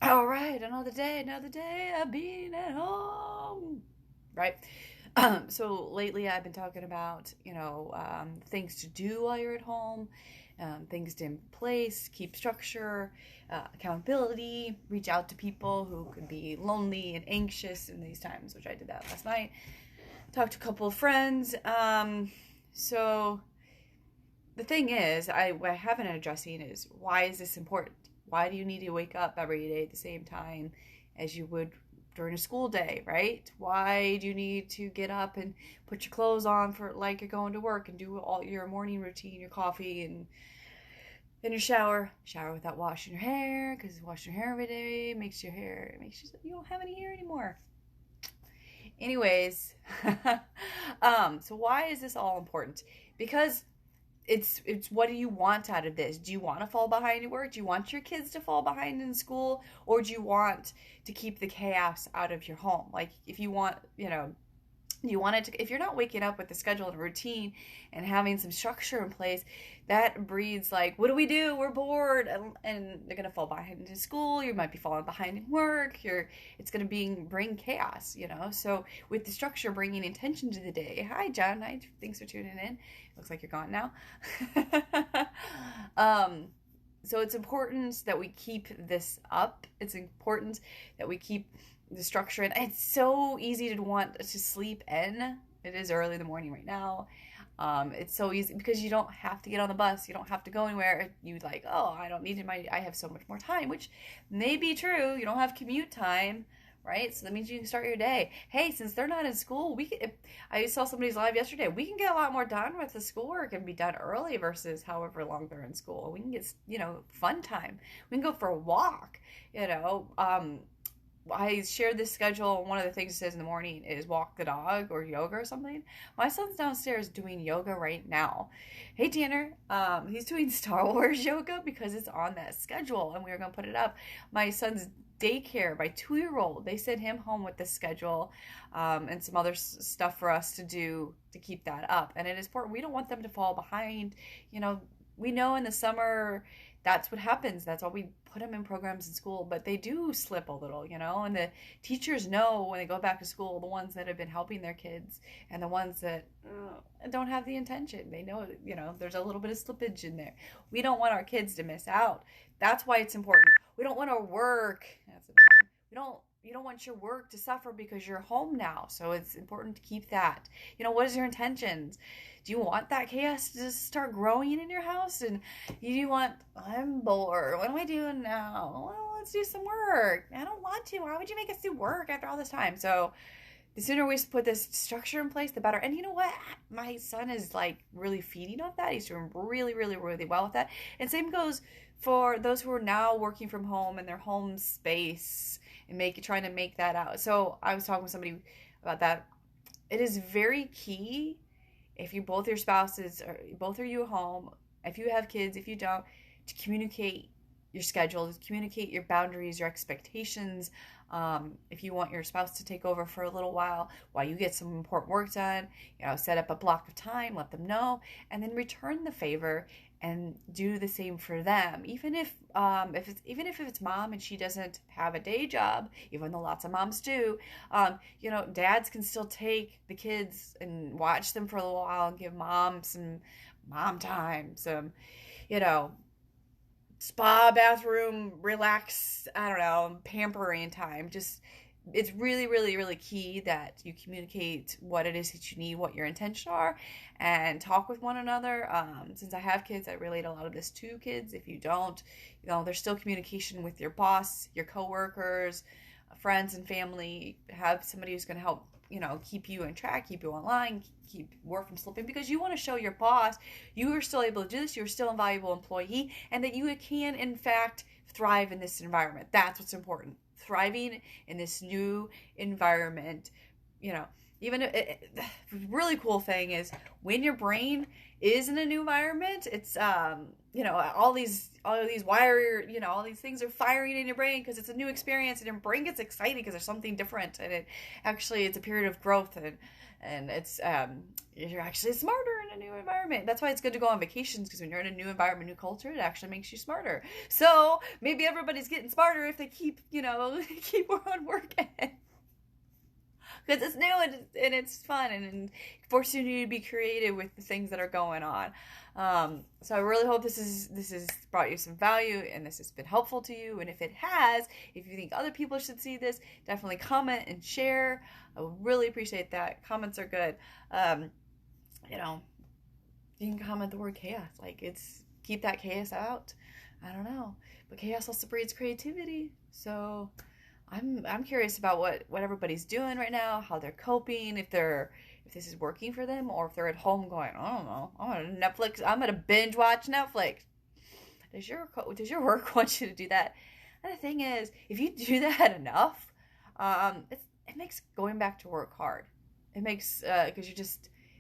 All right, another day of being at home. Right? So lately I've been talking about, things to do while you're at home, things to in place, keep structure, accountability, reach out to people who could be lonely and anxious in these times, which I did that last night. Talked to a couple of friends. So the thing is, what I haven't addressing is, why is this important? Why do you need to wake up every day at the same time as you would during a school day, right? Why do you need to get up and put your clothes on for like you're going to work and do all your morning routine, your coffee and then your shower without washing your hair, because washing your hair every day makes you don't have any hair anymore. Anyways, so why is this all important? Because it's what do you want out of this? Do you want to fall behind at work? Do you want your kids to fall behind in school? Or do you want to keep the chaos out of your home? Like, if you want, you want it to, if you're not waking up with the schedule and routine and having some structure in place, that breeds like, what do we do? We're bored, and they're gonna fall behind in school. You might be falling behind in work. It's gonna bring chaos, So with the structure, bringing intention to the day. Hi, John. Hi, thanks for tuning in. Looks like you're gone now. um, so it's important that we keep this up. It's important that we keep the structure, and it's so easy to want to sleep in. It is early in the morning right now. It's so easy because you don't have to get on the bus, you don't have to go anywhere. You like, oh, I don't need to, I have so much more time, which may be true. You don't have commute time, right? So that means you can start your day. Hey, since they're not in school, I saw somebody's live yesterday, we can get a lot more done with the schoolwork and be done early versus however long they're in school. We can get, fun time. We can go for a walk, I shared this schedule. One of the things it says in the morning is walk the dog or yoga or something. My son's downstairs doing yoga right now. Hey, Tanner. He's doing Star Wars yoga because it's on that schedule, and we were going to put it up. My son's daycare, my 2-year-old, they sent him home with this schedule, and some other stuff for us to do to keep that up. And it is important. We don't want them to fall behind. We know in the summer that's what happens. That's why we put them in programs in school, but they do slip a little, and the teachers know when they go back to school, the ones that have been helping their kids and the ones that don't have the intention. They know, there's a little bit of slippage in there. We don't want our kids to miss out. That's why it's important. We don't want our work. You don't want your work to suffer because you're home now. So it's important to keep that. What is your intentions? Do you want that chaos to just start growing in your house? And I'm bored. What am I doing now? Well, let's do some work. I don't want to. Why would you make us do work after all this time? So the sooner we put this structure in place, the better. And you know what? My son is like really feeding off that. He's doing really, really, really well with that. And same goes for those who are now working from home in their home space and trying to make that out. So I was talking with somebody about that. It is very key, if both your spouses, or both are you at home, if you have kids, if you don't, to communicate your schedule, to communicate your boundaries, your expectations. If you want your spouse to take over for a little while you get some important work done, set up a block of time, let them know, and then return the favor and do the same for them. Even if it's mom and she doesn't have a day job, even though lots of moms do, dads can still take the kids and watch them for a little while and give mom some mom time, some, spa, bathroom, relax, I don't know, pampering time. Just, it's really, really, really key that you communicate what it is that you need, what your intentions are, and talk with one another. Since I have kids, I relate a lot of this to kids. If you don't, there's still communication with your boss, your coworkers, friends and family. Have somebody who's going to help, keep you in track, keep you online, keep work from slipping, because you want to show your boss you are still able to do this, you're still a valuable employee, and that you can, in fact, thrive in this environment. That's what's important. Thriving in this new environment, even really cool thing is when your brain is in a new environment, it's all these wire, all these things are firing in your brain because it's a new experience, and your brain gets excited because there's something different, and it's a period of growth, and it's you're actually smarter, and a new environment. That's why it's good to go on vacations, because when you're in a new environment, new culture, it actually makes you smarter. So maybe everybody's getting smarter if they keep, keep on working. Because it's new and it's fun and forcing you to be creative with the things that are going on. So I really hope this has brought you some value and this has been helpful to you. And if it has, if you think other people should see this, definitely comment and share. I would really appreciate that. Comments are good. You can comment the word chaos. Keep that chaos out. I don't know. But chaos also breeds creativity. So I'm curious about what everybody's doing right now, how they're coping, if this is working for them, or if they're at home going, I don't know, I'm gonna binge watch Netflix. Does your work want you to do that? And the thing is, if you do that enough, it makes going back to work hard. It makes because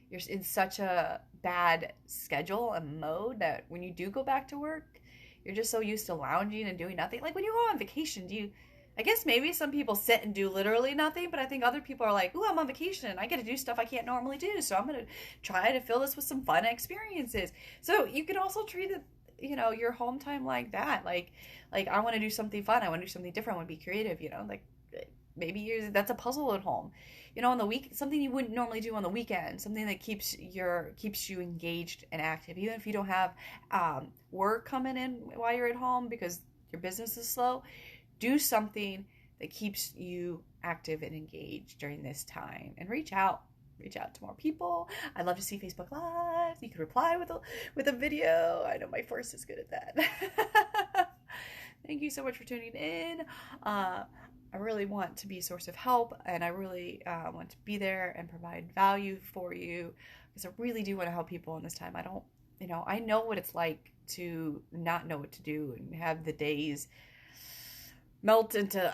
you're in such a bad schedule and mode that when you do go back to work, you're just so used to lounging and doing nothing. Like when you go on vacation, I guess maybe some people sit and do literally nothing, but I think other people are like, ooh, I'm on vacation. I get to do stuff I can't normally do. So I'm going to try to fill this with some fun experiences. So you can also treat it, your home time like that. Like I want to do something fun. I want to do something different. I want to be creative, maybe that's a puzzle at home, on the week, something you wouldn't normally do on the weekend, something that keeps you engaged and active, even if you don't have work coming in while you're at home because your business is slow. Do something that keeps you active and engaged during this time, and reach out to more people. I'd love to see Facebook Live. You can reply with a video. I know my force is good at that. Thank you so much for tuning in. I really want to be a source of help, and I really want to be there and provide value for you, because I really do want to help people in this time. I know what it's like to not know what to do and have the days melt into,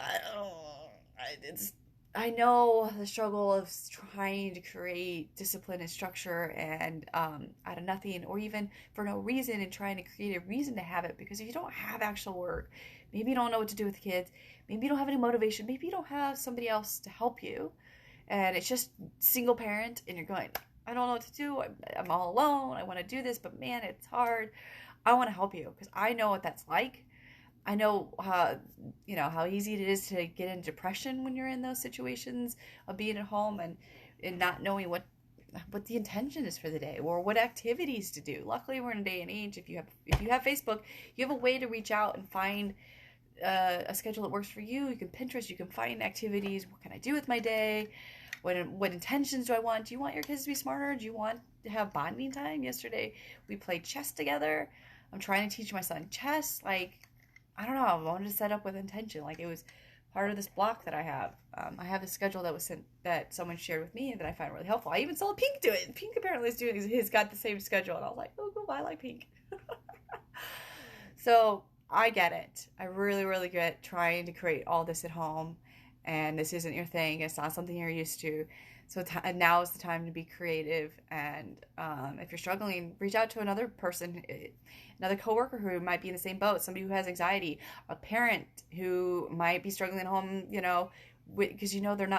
I know the struggle of trying to create discipline and structure and out of nothing, or even for no reason, and trying to create a reason to have it. Because if you don't have actual work, maybe you don't know what to do with the kids, maybe you don't have any motivation, maybe you don't have somebody else to help you, and it's just single parent, and you're going, I don't know what to do, I'm all alone, I want to do this, but man, it's hard. I want to help you because I know what that's like. I know how easy it is to get into depression when you're in those situations of being at home and not knowing what the intention is for the day or what activities to do. Luckily, we're in a day and age. If you have Facebook, you have a way to reach out and find a schedule that works for you. You can Pinterest. You can find activities. What can I do with my day? What intentions do I want? Do you want your kids to be smarter? Do you want to have bonding time? Yesterday, we played chess together. I'm trying to teach my son chess. I don't know, I wanted to set up with intention. It was part of this block that I have. I have a schedule that someone shared with me that I find really helpful. I even saw Pink do it. Pink apparently is doing it. He's got the same schedule. And I was like, oh, cool, I like Pink. So I get it. I really, really get trying to create all this at home. And this isn't your thing. It's not something you're used to. So now is the time to be creative. And if you're struggling, reach out to another person, another coworker who might be in the same boat, somebody who has anxiety, a parent who might be struggling at home, because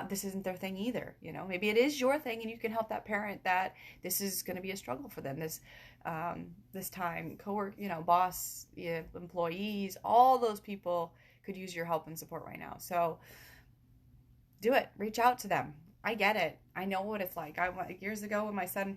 this isn't their thing either. Maybe it is your thing, and you can help that parent that this is going to be a struggle for them this time. Coworker, boss, employees, all those people could use your help and support right now. So do it. Reach out to them. I get it. I know what it's like. Years ago when my son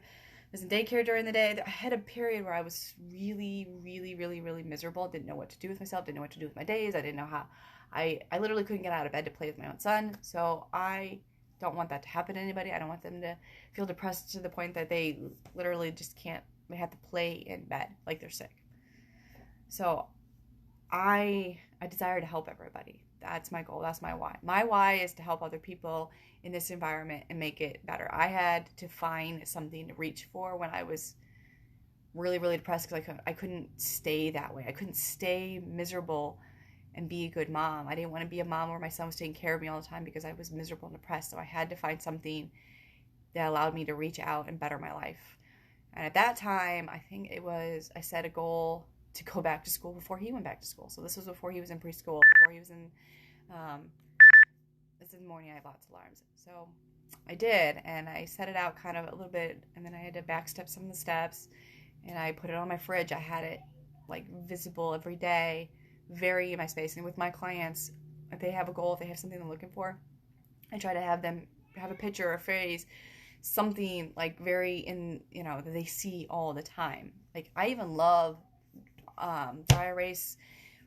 was in daycare during the day, I had a period where I was really, really, really, really miserable. Didn't know what to do with myself. Didn't know what to do with my days. I didn't know how. I literally couldn't get out of bed to play with my own son. So I don't want that to happen to anybody. I don't want them to feel depressed to the point that they literally just can't. They have to play in bed like they're sick. So I desire to help everybody. That's my goal. That's my why. My why is to help other people in this environment and make it better. I had to find something to reach for when I was really, really depressed because I couldn't stay that way. I couldn't stay miserable and be a good mom. I didn't want to be a mom where my son was taking care of me all the time because I was miserable and depressed. So I had to find something that allowed me to reach out and better my life. And at that time, I set a goal to go back to school before he went back to school. So this was before he was in preschool, before he was in, it's in the morning, I have lots of alarms. So I did, and I set it out kind of a little bit, and then I had to backstep some of the steps, and I put it on my fridge. I had it like visible every day, very in my space. And with my clients, if they have a goal, if they have something they're looking for, I try to have them have a picture or a phrase, something like very in, that they see all the time. Like I even love dry erase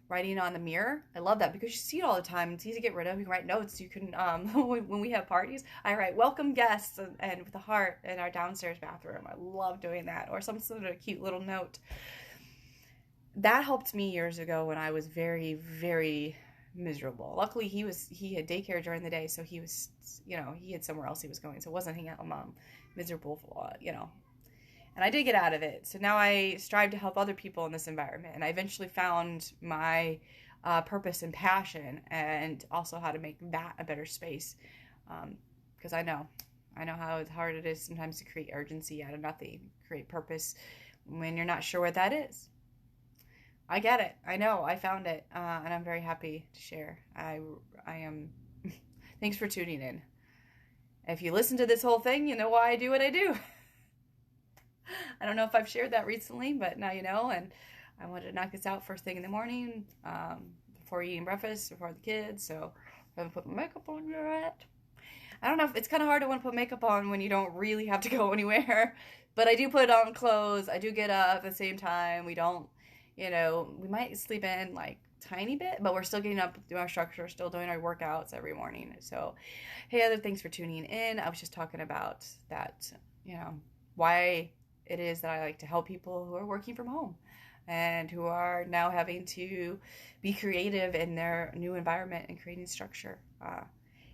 writing on the mirror. I love that because you see it all the time. It's easy to get rid of. You can write notes. You can, when we have parties, I write welcome guests and with a heart in our downstairs bathroom. I love doing that. Or some sort of cute little note. That helped me years ago when I was very, very miserable. Luckily, he had daycare during the day, so he was, he had somewhere else he was going, so it wasn't hanging out with mom, miserable, And I did get out of it. So now I strive to help other people in this environment, and I eventually found my purpose and passion, and also how to make that a better space. Because I know how hard it is sometimes to create urgency out of nothing, create purpose when you're not sure what that is. I get it. I know. I found it, and I'm very happy to share. I am. Thanks for tuning in. If you listen to this whole thing, you know why I do what I do. I don't know if I've shared that recently, but now you know. And I wanted to knock this out first thing in the morning, before eating breakfast, before the kids. So I haven't put my makeup on yet. I don't know. It's kind of hard to want to put makeup on when you don't really have to go anywhere. But I do put on clothes. I do get up at the same time. We don't. We might sleep in like tiny bit, but we're still getting up, doing our structure, still doing our workouts every morning. So, hey, other thanks for tuning in. I was just talking about that, why it is that I like to help people who are working from home and who are now having to be creative in their new environment and creating structure.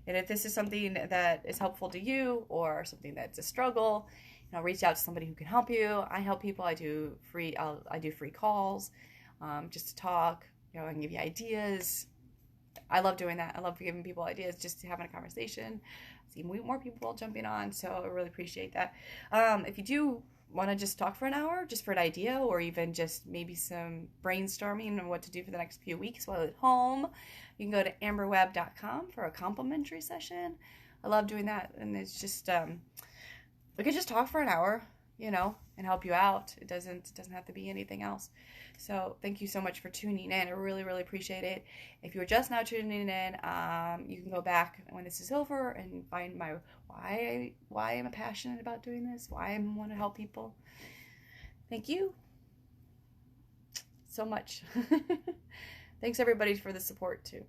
And if this is something that is helpful to you or something that's a struggle, reach out to somebody who can help you. I help people. I do free calls, just to talk. I can give you ideas. I love doing that. I love giving people ideas, just having a conversation. See more people jumping on, so I really appreciate that. If you do want to just talk for an hour, just for an idea, or even just maybe some brainstorming on what to do for the next few weeks while at home, you can go to amberwebb.com for a complimentary session. I love doing that, and it's just we could just talk for an hour, and help you out. It doesn't have to be anything else. So thank you so much for tuning in. I really, really appreciate it. If you're just now tuning in, you can go back when this is over and find my why I'm passionate about doing this, why I want to help people. Thank you so much. Thanks everybody for the support too.